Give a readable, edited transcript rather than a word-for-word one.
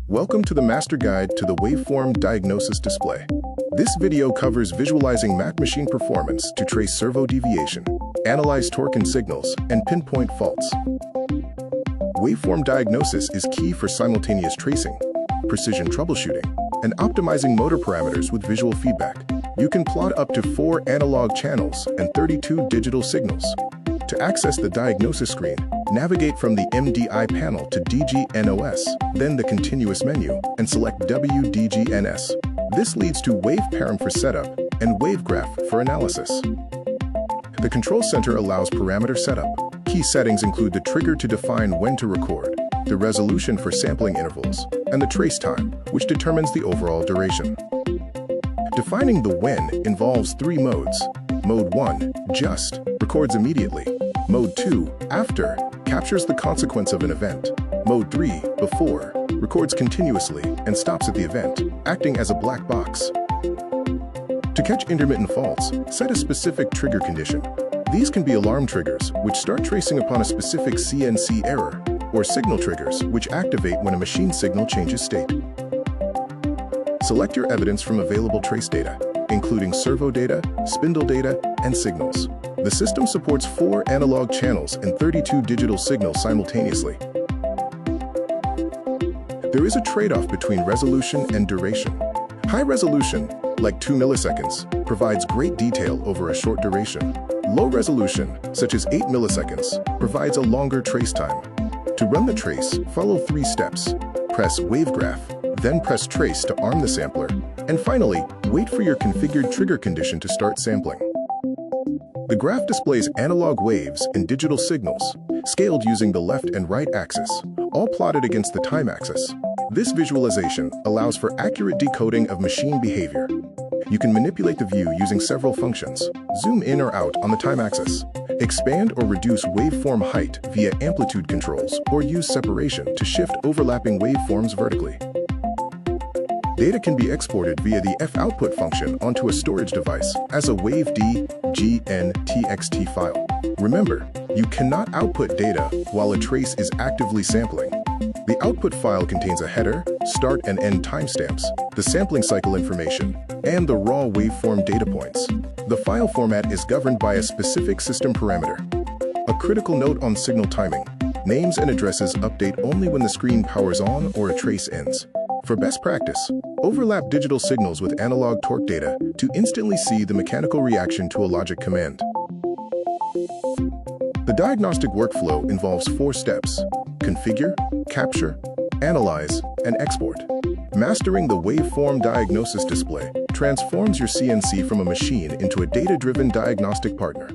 Welcome to the Master Guide to the Waveform Diagnosis Display. This video covers visualizing Mac machine performance to trace servo deviation, analyze torque and signals, and pinpoint faults. Waveform diagnosis is key for simultaneous tracing, precision troubleshooting, and optimizing motor parameters with visual feedback. You can plot up to 4 analog channels and 32 digital signals. To access the diagnosis screen, navigate from the MDI panel to DGNOS, then the continuous menu, and select W.DGNS. This leads to Wave PARAM for setup and Wave Graph for analysis. The control center allows parameter setup. Key settings include the trigger to define when to record, the resolution for sampling intervals, and the trace time, which determines the overall duration. Defining the when involves 3 modes. Mode 1, just, records immediately. Mode 2, after, captures the consequence of an event. Mode 3, before, records continuously and stops at the event, acting as a black box. To catch intermittent faults, set a specific trigger condition. These can be alarm triggers, which start tracing upon a specific CNC error, or signal triggers, which activate when a machine signal changes state. Select your evidence from available trace data, including servo data, spindle data, and signals. The system supports 4 analog channels and 32 digital signals simultaneously. There is a trade-off between resolution and duration. High resolution, like 2 milliseconds, provides great detail over a short duration. Low resolution, such as 8 milliseconds, provides a longer trace time. To run the trace, follow 3 steps. Press Wave Graph, then press Trace to arm the sampler, and finally, wait for your configured trigger condition to start sampling. The graph displays analog waves and digital signals, scaled using the left and right axis, all plotted against the time axis. This visualization allows for accurate decoding of machine behavior. You can manipulate the view using several functions. Zoom in or out on the time axis. Expand or reduce waveform height via amplitude controls, or use separation to shift overlapping waveforms vertically. Data can be exported via the foutput function onto a storage device as a W.DGNS file. Remember, you cannot output data while a trace is actively sampling. The output file contains a header, start and end timestamps, the sampling cycle information, and the raw waveform data points. The file format is governed by a specific system parameter. A critical note on signal timing: names and addresses update only when the screen powers on or a trace ends. For best practice, overlap digital signals with analog torque data to instantly see the mechanical reaction to a logic command. The diagnostic workflow involves 4 steps: configure, capture, analyze, and export. Mastering the Waveform Diagnosis Display transforms your CNC from a machine into a data-driven diagnostic partner.